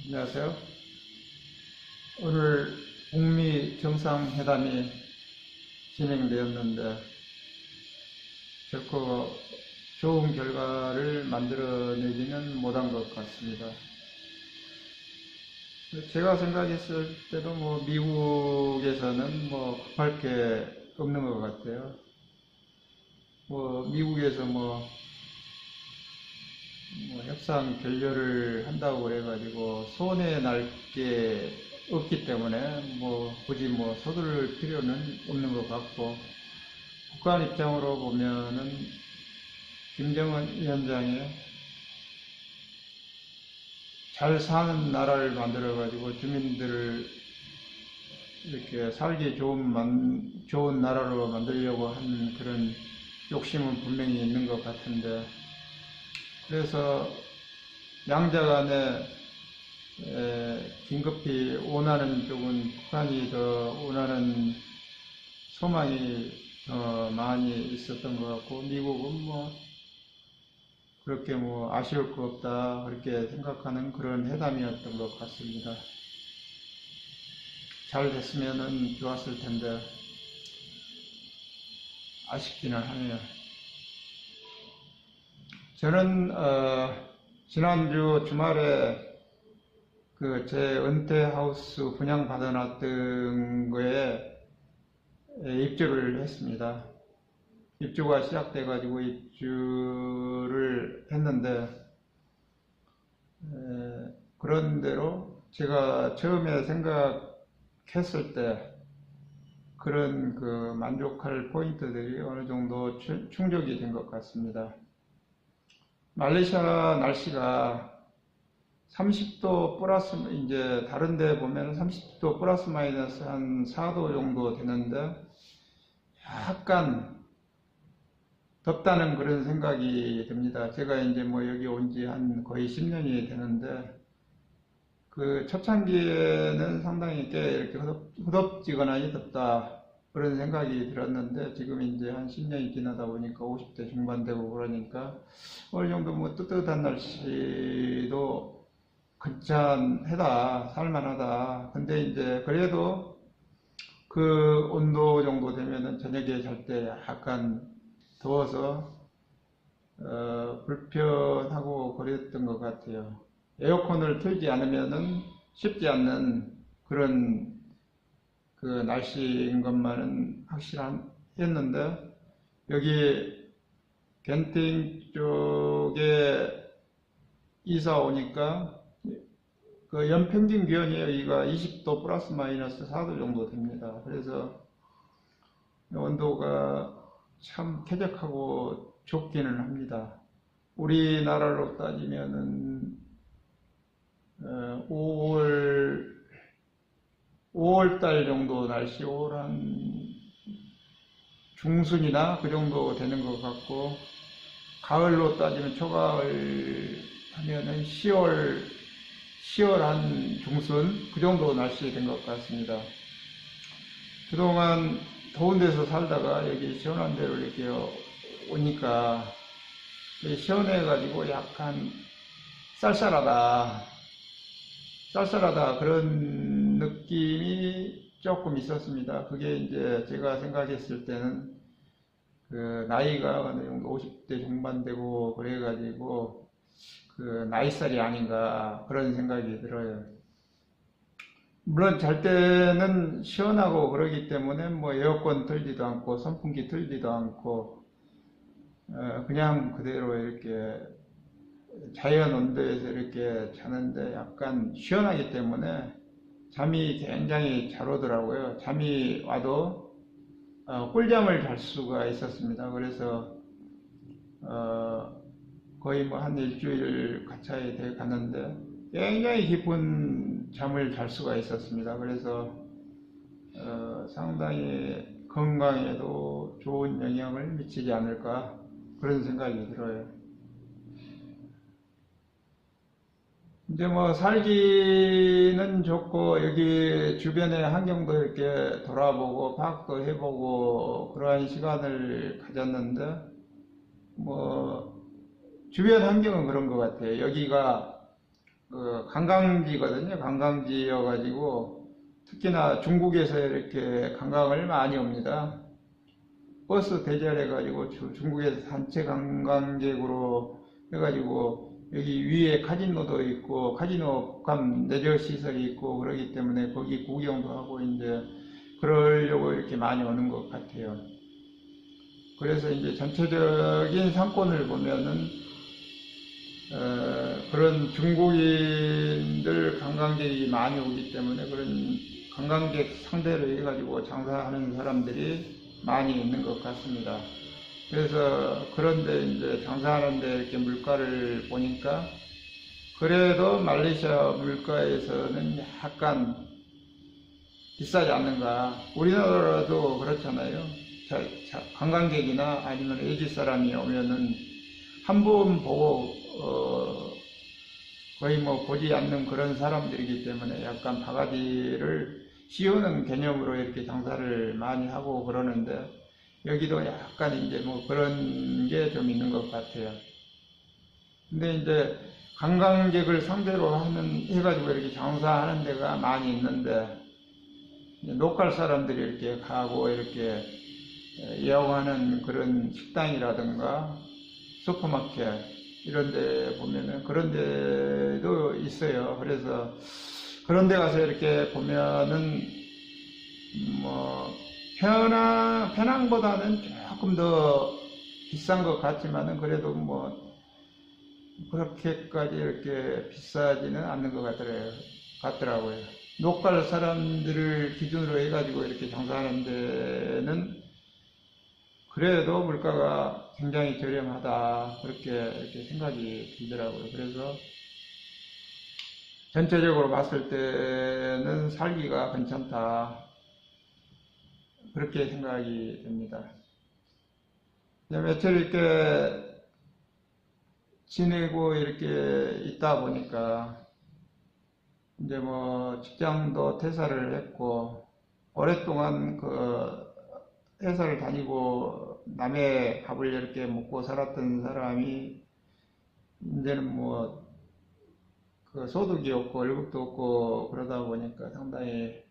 안녕하세요. 오늘 북미 정상회담이 진행되었는데 결코 좋은 결과를 만들어내지는 못한 것 같습니다. 제가 생각했을 때도 미국에서는 급할 게 없는 것 같아요. 미국에서 협상 결렬을 한다고 그래가지고 손해 날 게 없기 때문에 굳이 서두를 필요는 없는 것 같고, 북한 입장으로 보면은 김정은 위원장이 잘 사는 나라를 만들어가지고 주민들을 이렇게 살기 좋은 나라로 만들려고 하는 그런 욕심은 분명히 있는 것 같은데, 그래서 양자 간에 긴급히 원하는 쪽은 북한이 더 원하는 소망이 더 많이 있었던 것 같고, 미국은 그렇게 아쉬울 거 없다 그렇게 생각하는 그런 회담이었던 것 같습니다. 잘 됐으면 좋았을 텐데 아쉽기는 하네요. 저는 지난주 주말에 제 은퇴 하우스 분양 받아놨던 거에 입주를 했습니다. 입주가 시작돼 가지고 입주를 했는데, 그런대로 제가 처음에 생각했을 때 그런 만족할 포인트들이 어느 정도 충족이 된 것 같습니다. 말레이시아 날씨가 30도 플러스, 이제 다른 데 보면 30도 플러스 마이너스 한 4도 정도 되는데 약간 덥다는 그런 생각이 듭니다. 제가 이제 여기 온 지 한 거의 10년이 되는데, 초창기에는 상당히 꽤 이렇게 후덥지근하니 덥다 그런 생각이 들었는데, 지금 이제 한 10년이 지나다 보니까 50대 중반 되고 그러니까 어느 정도 뜨뜻한 날씨도 괜찮하다, 살만하다. 근데 이제 그래도 그 온도 정도 되면은 저녁에 잘 때 약간 더워서 불편하고 그랬던 것 같아요. 에어컨을 틀지 않으면은 쉽지 않는 그런 날씨인 것만은 확실했는데, 여기 겐팅 쪽에 이사 오니까 연평균 기온이 여기가 20도 플러스 마이너스 4도 정도 됩니다. 그래서 온도가 참 쾌적하고 좋기는 합니다. 우리나라로 따지면은 5월 달 정도 날씨, 5월 한 중순이나 그 정도 되는 것 같고, 가을로 따지면 초가을 하면은 10월 한 중순 그 정도 날씨 된 것 같습니다. 그동안 더운 데서 살다가 여기 시원한 데로 이렇게 오니까 시원해가지고 약간 쌀쌀하다 그런 느낌이 조금 있었습니다. 그게 이제 제가 생각했을 때는 나이가 어느 정도 50대 중반 되고 그래가지고 나이살이 아닌가 그런 생각이 들어요. 물론 잘 때는 시원하고 그러기 때문에 에어컨 틀지도 않고 선풍기 틀지도 않고 그냥 그대로 이렇게 자연 온도에서 이렇게 자는데, 약간 시원하기 때문에 잠이 굉장히 잘 오더라고요. 잠이 와도 꿀잠을 잘 수가 있었습니다. 그래서 거의 한 일주일 가까이 돼 갔는데 굉장히 깊은 잠을 잘 수가 있었습니다. 그래서 상당히 건강에도 좋은 영향을 미치지 않을까 그런 생각이 들어요. 이제 살기는 좋고, 여기 주변의 환경도 이렇게 돌아보고 파악도 해보고 그러한 시간을 가졌는데, 주변 환경은 그런 것 같아요. 여기가 관광지거든요. 관광지여가지고 특히나 중국에서 이렇게 관광을 많이 옵니다. 버스 대절해가지고 중국에서 단체 관광객으로 해가지고 여기 위에 카지노도 있고 카지노 복합 레저 시설이 있고 그러기 때문에 거기 구경도 하고 이제 그러려고 이렇게 많이 오는 것 같아요. 그래서 이제 전체적인 상권을 보면은 그런 중국인들 관광객이 많이 오기 때문에 그런 관광객 상대로 해가지고 장사하는 사람들이 많이 있는 것 같습니다. 그래서 그런데 이제 장사하는데 이렇게 물가를 보니까 그래도 말레이시아 물가에서는 약간 비싸지 않는가. 우리나라도 그렇잖아요. 관광객이나 아니면 외지 사람이 오면은 한 번 보고 거의 뭐 보지 않는 그런 사람들이기 때문에 약간 바가지를 씌우는 개념으로 이렇게 장사를 많이 하고 그러는데 여기도 약간 이제 뭐 그런 게 좀 있는 것 같아요. 근데 이제 관광객을 상대로 해가지고 이렇게 장사하는 데가 많이 있는데 로컬 사람들이 이렇게 가고 이렇게 이용하는 그런 식당이라든가 슈퍼마켓 이런 데 보면은 그런 데도 있어요. 그래서 그런 데 가서 이렇게 보면은 뭐 편항보다는 조금 더 비싼 것 같지만은 그래도 뭐 그렇게까지 이렇게 비싸지는 않는 것 같더라고요. 로컬 사람들을 기준으로 해가지고 이렇게 장사하는 데는 그래도 물가가 굉장히 저렴하다 그렇게 이렇게 생각이 들더라고요. 그래서 전체적으로 봤을 때는 살기가 괜찮다 그렇게 생각이 듭니다. 며칠 이렇게 지내고 이렇게 있다 보니까 이제 뭐 직장도 퇴사를 했고 오랫동안 그 회사를 다니고 남의 밥을 이렇게 먹고 살았던 사람이 이제는 뭐 그 소득이 없고 월급도 없고 그러다 보니까 상당히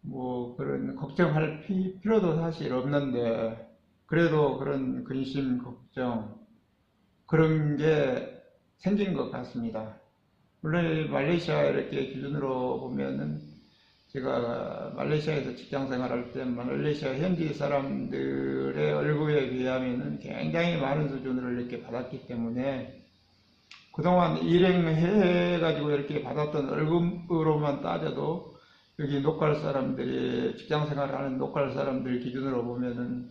뭐 그런 걱정할 필요도 사실 없는데 그래도 그런 근심 걱정 그런 게 생긴 것 같습니다. 물론 말레이시아 이렇게 기준으로 보면은 제가 말레이시아에서 직장 생활할 때 말레이시아 현지 사람들의 월급에 비하면 굉장히 많은 수준으로 이렇게 받았기 때문에 그동안 일행해가지고 이렇게 받았던 월급으로만 따져도 여기 로컬 사람들이 직장 생활하는 로컬 사람들 기준으로 보면은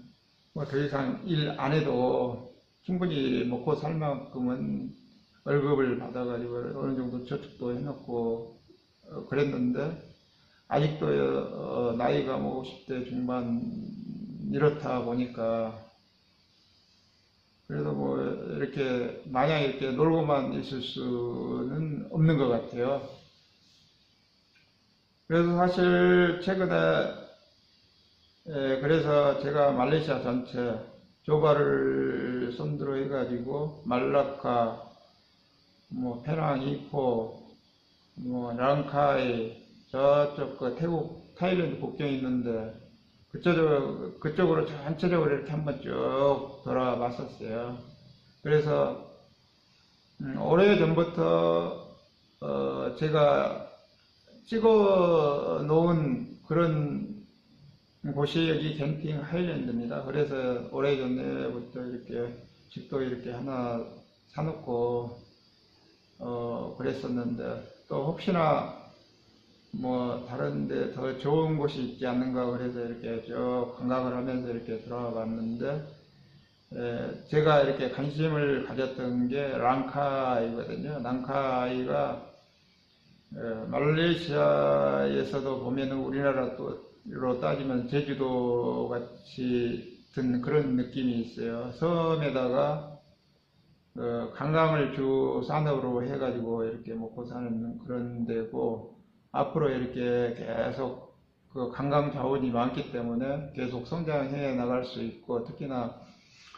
뭐 더 이상 일 안 해도 충분히 먹고 살 만큼은 월급을 받아가지고 어느 정도 저축도 해놓고 그랬는데 아직도 나이가 뭐 50대 중반 이렇다 보니까 그래도 뭐 이렇게 마냥 이렇게 놀고만 있을 수는 없는 것 같아요. 그래서 사실 최근에 그래서 제가 말레이시아 전체 조바를 선두로 해가지고 말라카, 뭐 페낭, 이포, 뭐 랑카이 저쪽 그 태국 타일랜드 국경이 있는데 그쪽으로 전체적으로 이렇게 한번 쭉 돌아봤었어요. 그래서 오래 전부터 제가 찍어 놓은 그런 곳이 여기 겐팅 하일랜드입니다. 그래서 오래 전에부터 이렇게 집도 이렇게 하나 사놓고 그랬었는데 또 혹시나 뭐 다른데 더 좋은 곳이 있지 않는가 그래서 이렇게 쭉 관광을 하면서 이렇게 돌아와 봤는데 제가 이렇게 관심을 가졌던 게 랑카이거든요. 랑카이가 말레이시아에서도 보면은 우리나라로 따지면 제주도 같이 든 그런 느낌이 있어요. 섬에다가 관광을 주 산업으로 해가지고 이렇게 먹고 사는 그런 데고 앞으로 이렇게 계속 그 관광 자원이 많기 때문에 계속 성장해 나갈 수 있고 특히나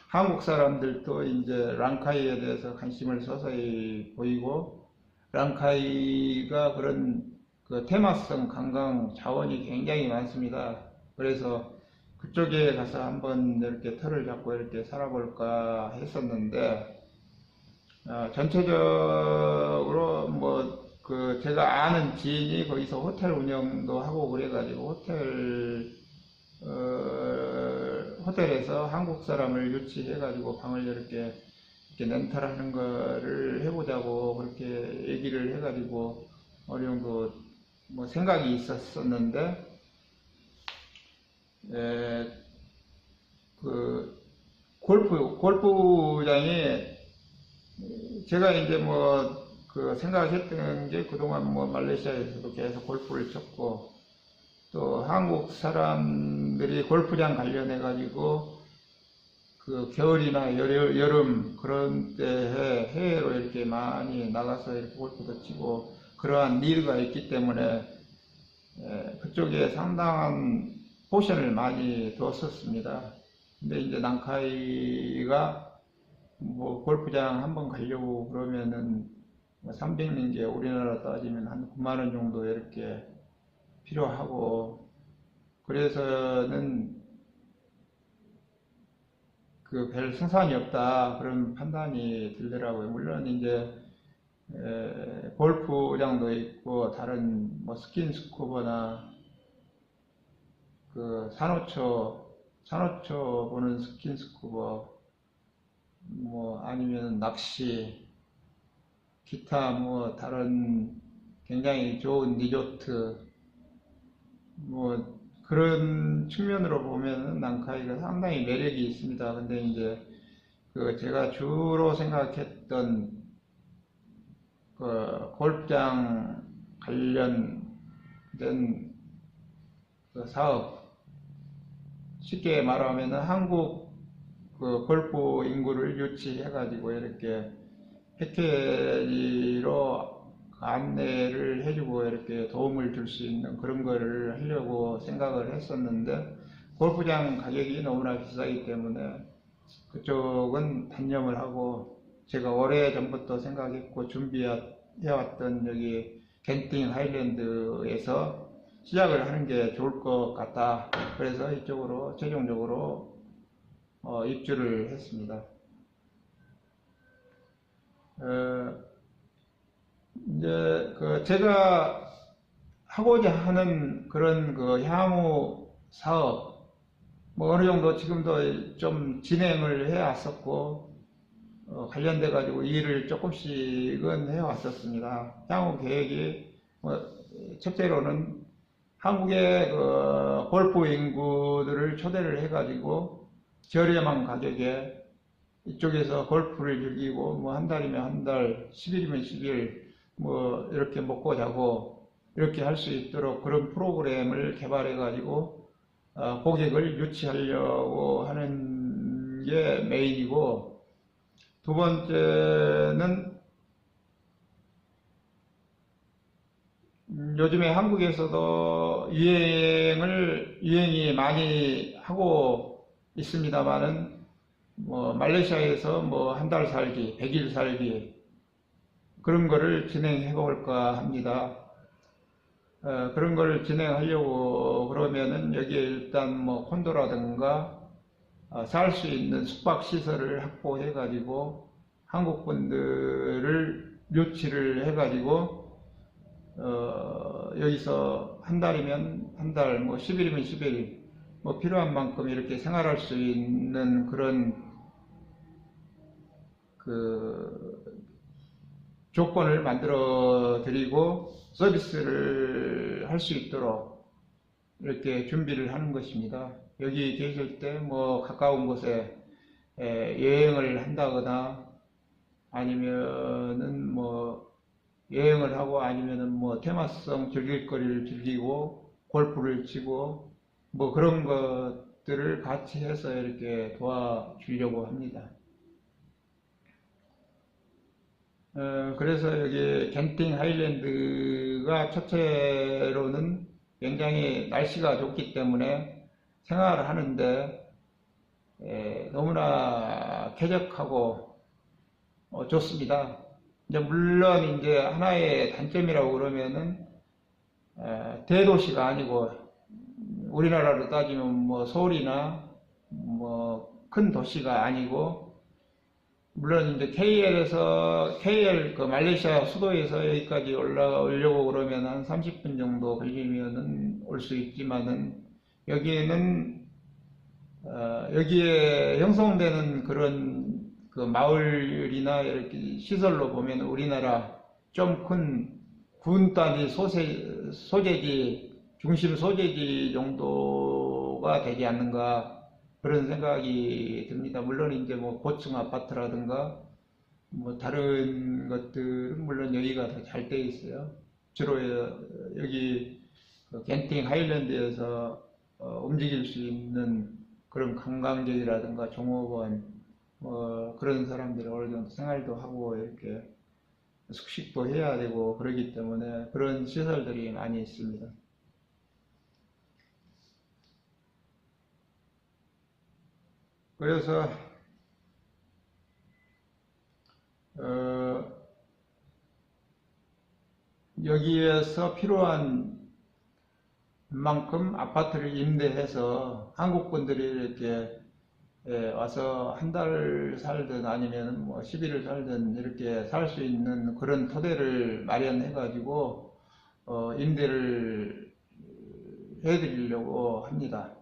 한국 사람들도 이제 랑카이에 대해서 관심을 서서히 보이고 랑카이가 그런 그 테마성 관광 자원이 굉장히 많습니다. 그래서 그쪽에 가서 한번 이렇게 터를 잡고 이렇게 살아볼까 했었는데, 전체적으로 뭐 그 제가 아는 지인이 거기서 호텔 운영도 하고 그래가지고 호텔에서 한국 사람을 유치해가지고 방을 이렇게 렌탈하는 거를 해보자고 그렇게 얘기를 해가지고 어느 정도 뭐 생각이 있었었는데, 그 골프장이 제가 이제 뭐 그 생각했던 게 그동안 뭐 말레이시아에서도 계속 골프를 쳤고, 또 한국 사람들이 골프장 관련해 가지고 그 겨울이나 여름 그런 때에 해외로 이렇게 많이 나가서 이렇게 골프도 치고 그러한 니드가 있기 때문에 그쪽에 상당한 포션을 많이 뒀었습니다. 근데 이제 낭카이가 뭐 골프장 한번 가려고 그러면은 뭐 300링게 우리나라 따지면 한 9만 원 정도 이렇게 필요하고, 그래서는 그 별 승산이 없다 그런 판단이 들더라고요. 물론 이제 골프장도 있고 다른 뭐 스킨스쿠버나 그 산호초 보는 스킨스쿠버, 뭐 아니면 낚시, 기타 뭐 다른 굉장히 좋은 리조트, 뭐 그런 측면으로 보면은 낭카이가 상당히 매력이 있습니다. 근데 이제 그 제가 주로 생각했던 그 골프장 관련된 그 사업, 쉽게 말하면은 한국 그 골프 인구를 유치해가지고 이렇게 패키지로 안내를 해주고 이렇게 도움을 줄 수 있는 그런 거를 하려고 생각을 했었는데, 골프장 가격이 너무나 비싸기 때문에 그쪽은 단념을 하고, 제가 오래 전부터 생각했고 준비해왔던 여기 겐팅 하일랜드에서 시작을 하는 게 좋을 것 같다. 그래서 이쪽으로 최종적으로 입주를 했습니다. 이제 그 제가 하고자 하는 그런 그 향후 사업, 뭐 어느 정도 지금도 좀 진행을 해 왔었고, 관련돼 가지고 일을 조금씩은 해 왔었습니다. 향후 계획이 뭐 첫째로는 한국의 그 골프 인구들을 초대를 해 가지고 저렴한 가격에 이쪽에서 골프를 즐기고, 뭐 한 달이면 한 달, 10일이면 10일, 뭐 이렇게 먹고 자고 이렇게 할 수 있도록 그런 프로그램을 개발해 가지고 고객을 유치하려고 하는 게 메인이고, 두 번째는 요즘에 한국에서도 유행이 많이 하고 있습니다만은, 뭐 말레이시아에서 뭐 한 달 살기, 100일 살기 그런 거를 진행해 볼까 합니다. 그런 걸 진행하려고 그러면은 여기에 일단 뭐 콘도라든가 살 수 있는 숙박 시설을 확보해 가지고 한국 분들을 유치를 해 가지고 여기서 한 달이면 한 달, 뭐 10일이면 10일, 뭐 필요한 만큼 이렇게 생활할 수 있는 그런 그 조건을 만들어 드리고 서비스를 할 수 있도록 이렇게 준비를 하는 것입니다. 여기 계실 때 뭐 가까운 곳에 여행을 한다거나, 아니면은 뭐 여행을 하고, 아니면은 뭐 테마성 즐길 거리를 즐기고 골프를 치고 뭐 그런 것들을 같이 해서 이렇게 도와주려고 합니다. 그래서 여기 겐팅 하일랜드가 첫째로는 굉장히 날씨가 좋기 때문에 생활을 하는데 너무나 쾌적하고 좋습니다. 이제 물론 이제 하나의 단점이라고 그러면은 대도시가 아니고 우리나라로 따지면 뭐 서울이나 뭐 큰 도시가 아니고 물론 이제 KL 그 말레이시아 수도에서 여기까지 올라오려고 그러면 한 30분 정도 걸리면은 올 수 있지만은 여기에는 여기에 형성되는 그런 그 마을이나 이렇게 시설로 보면 우리나라 좀 큰 군 단위 소재지 중심 소재지 정도가 되지 않는가 그런 생각이 듭니다. 물론 이제 뭐 고층 아파트라든가 뭐 다른 것들은 물론 여기가 더 잘 돼 있어요. 주로 여기 겐팅 하일랜드에서 움직일 수 있는 그런 관광객이라든가 종업원 그런 사람들이 어느 정도 생활도 하고 이렇게 숙식도 해야 되고 그러기 때문에 그런 시설들이 많이 있습니다. 그래서 여기에서 필요한 만큼 아파트를 임대해서 한국 분들이 이렇게 와서 한 달 살든 아니면 뭐 10일을 살든 이렇게 살 수 있는 그런 토대를 마련해 가지고 임대를 해 드리려고 합니다.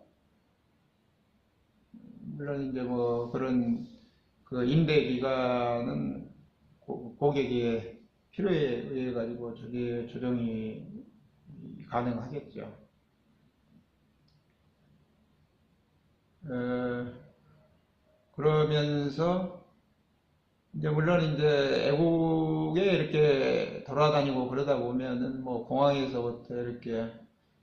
물론 이제 뭐 그런 그 임대 기간은 고객의 필요에 의해 가지고 저게 조정이 가능하겠죠. 그러면서 이제 물론 이제 애국에 이렇게 돌아다니고 그러다 보면은 뭐 공항에서부터 이렇게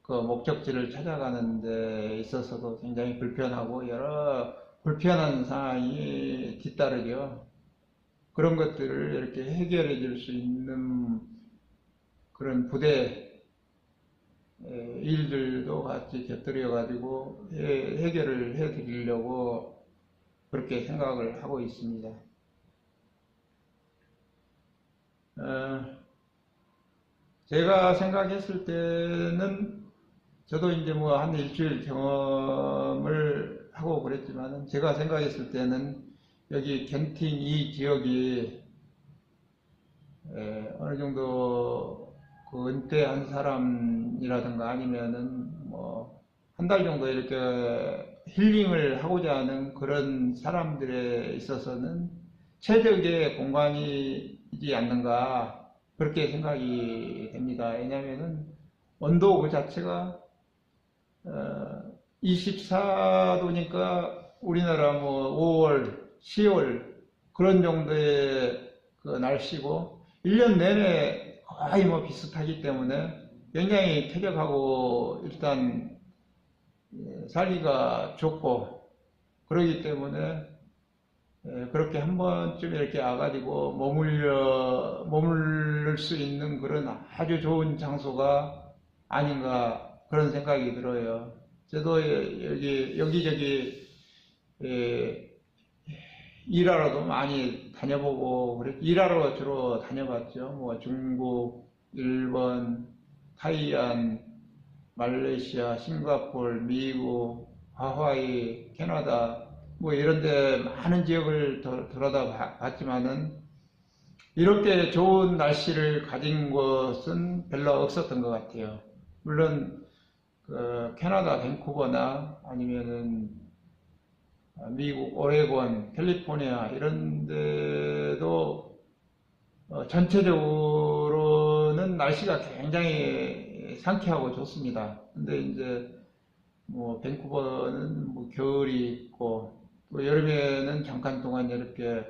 그 목적지를 찾아가는 데 있어서도 굉장히 불편하고 여러 불편한 상황이 뒤따르죠. 그런 것들을 이렇게 해결해 줄 수 있는 그런 부대 일들도 같이 곁들여 가지고 해결을 해 드리려고 그렇게 생각을 하고 있습니다. 제가 생각했을 때는 저도 이제 뭐 한 일주일 경험을 하고 그랬지만은 제가 생각했을 때는 여기 겐팅 이 지역이 어느 정도 그 은퇴한 사람이라든가 아니면은 뭐 한 달 정도 이렇게 힐링을 하고자 하는 그런 사람들에 있어서는 최적의 공간이지 않는가 그렇게 생각이 됩니다. 왜냐하면은 온도 그 자체가 24도니까 우리나라 뭐 5월, 10월 그런 정도의 그 날씨고 1년 내내 거의 뭐 비슷하기 때문에 굉장히 쾌적하고 일단 살기가 좋고 그러기 때문에 그렇게 한 번쯤 이렇게 와가지고 머무를 수 있는 그런 아주 좋은 장소가 아닌가 그런 생각이 들어요. 저도 여기저기 일하러도 많이 다녀보고 일하러 주로 다녀봤죠. 뭐 중국, 일본, 타이완, 말레이시아, 싱가포르, 미국, 하와이, 캐나다 뭐 이런데 많은 지역을 돌아다 봤지만은 이렇게 좋은 날씨를 가진 곳은 별로 없었던 것 같아요. 물론 그 캐나다 밴쿠버나 아니면은 미국 오레곤, 캘리포니아 이런 데도 전체적으로는 날씨가 굉장히 상쾌하고 좋습니다. 근데 이제 뭐 밴쿠버는 뭐 겨울이 있고 또 여름에는 잠깐 동안 이렇게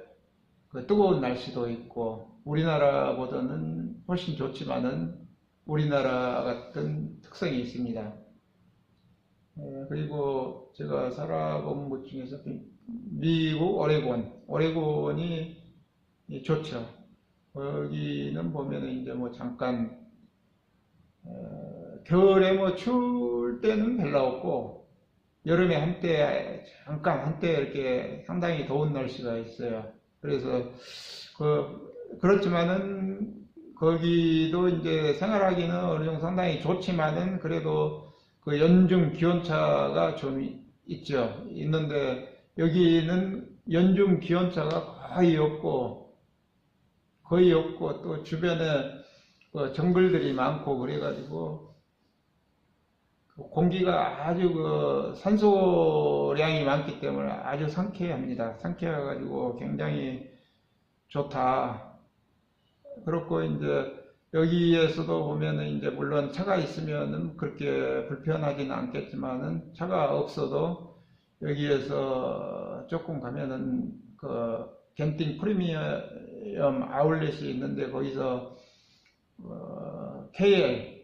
그 뜨거운 날씨도 있고 우리나라보다는 훨씬 좋지만은 우리나라 같은 특성이 있습니다. 그리고 제가 살아본 곳 중에서 미국 오레곤이 좋죠. 거기는 보면은 이제 뭐 잠깐 겨울에 뭐 추울 때는 별로 없고 여름에 한때 이렇게 상당히 더운 날씨가 있어요. 그래서 그 그렇지만은 거기도 이제 생활하기는 어느 정도 상당히 좋지만은 그래도 그 연중 기온차가 좀 있죠. 있는데 여기는 연중 기온차가 거의 없고 또 주변에 그 정글들이 많고 그래가지고 그 공기가 아주 그 산소량이 많기 때문에 아주 상쾌합니다. 상쾌해가지고 굉장히 좋다. 그렇고 이제 여기에서도 보면은 이제 물론 차가 있으면은 그렇게 불편하지는 않겠지만은 차가 없어도 여기에서 조금 가면은 그 겐팅 프리미엄 아울렛이 있는데 거기서 KL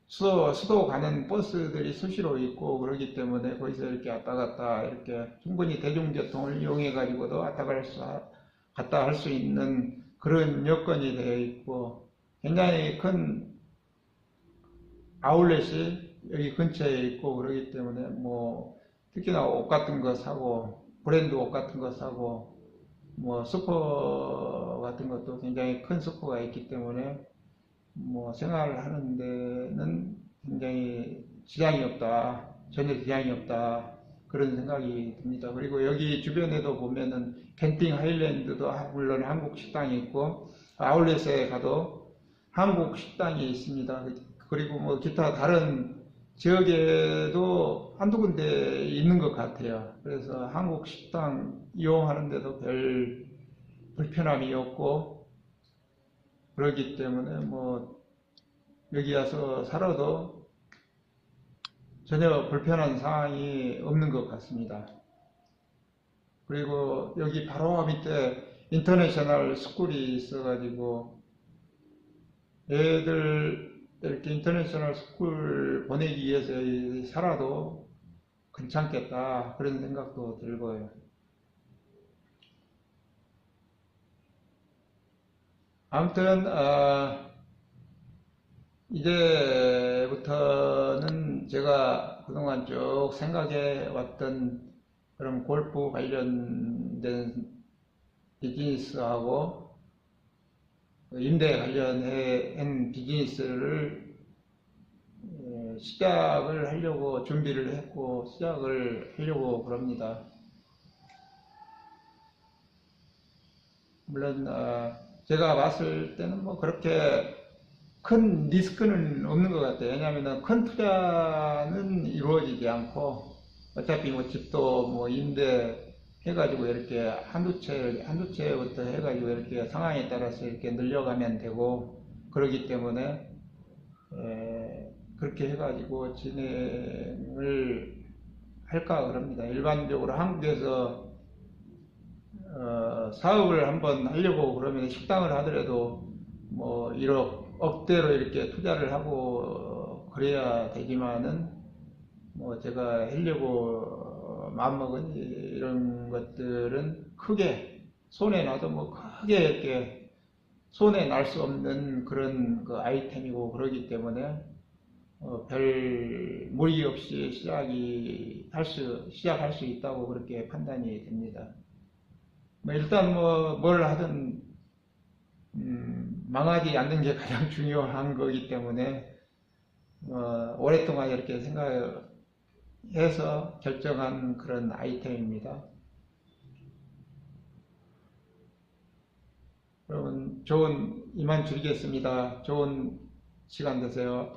수도 가는 버스들이 수시로 있고 그러기 때문에 거기서 이렇게 왔다 갔다 이렇게 충분히 대중교통을 이용해 가지고도 갔다 할 수 있는 그런 여건이 되어 있고 굉장히 큰 아울렛이 여기 근처에 있고 그러기 때문에 뭐 특히나 옷 같은 거 사고 브랜드 옷 같은 거 사고 뭐 슈퍼 같은 것도 굉장히 큰 슈퍼가 있기 때문에 뭐 생활하는 데는 굉장히 지장이 없다. 전혀 지장이 없다. 그런 생각이 듭니다. 그리고 여기 주변에도 보면은 겐팅 하일랜드도 물론 한국 식당이 있고 아울렛에 가도 한국 식당이 있습니다. 그리고 뭐 기타 다른 지역에도 한두 군데 있는 것 같아요. 그래서 한국 식당 이용하는데도 별 불편함이 없고 그렇기 때문에 뭐 여기 와서 살아도 전혀 불편한 상황이 없는 것 같습니다. 그리고 여기 바로 밑에 인터내셔널 스쿨이 있어가지고 애들 이렇게 인터내셔널 스쿨 보내기 위해서 살아도 괜찮겠다 그런 생각도 들고요. 아무튼 이제부터는 제가 그동안 쭉 생각해 왔던 그런 골프 관련된 비즈니스하고 임대 관련한 비즈니스를 시작을 하려고 준비를 했고 시작을 하려고 그럽니다. 물론 제가 봤을 때는 뭐 그렇게 큰 리스크는 없는 것 같아요. 왜냐하면 큰 투자는 이루어지지 않고 어차피 뭐 집도 뭐 임대 해가지고 이렇게 한두 채부터 해가지고 이렇게 상황에 따라서 이렇게 늘려가면 되고 그러기 때문에 그렇게 해가지고 진행을 할까 그럽니다. 일반적으로 한국에서 사업을 한번 하려고 그러면 식당을 하더라도 뭐 1억 억대로 이렇게 투자를 하고 그래야 되지만은 뭐 제가 하려고 마음먹은 이런 것들은 크게 손에 놔도 뭐 크게 이렇게 손에 날 수 없는 그런 그 아이템이고 그러기 때문에 별 무리 없이 시작할 수 있다고 그렇게 판단이 됩니다. 뭐 일단 뭐 뭘 하든 망하지 않는 게 가장 중요한 거기 때문에 오랫동안 이렇게 생각해서 결정한 그런 아이템입니다. 여러분 이만 줄이겠습니다. 좋은 시간 되세요.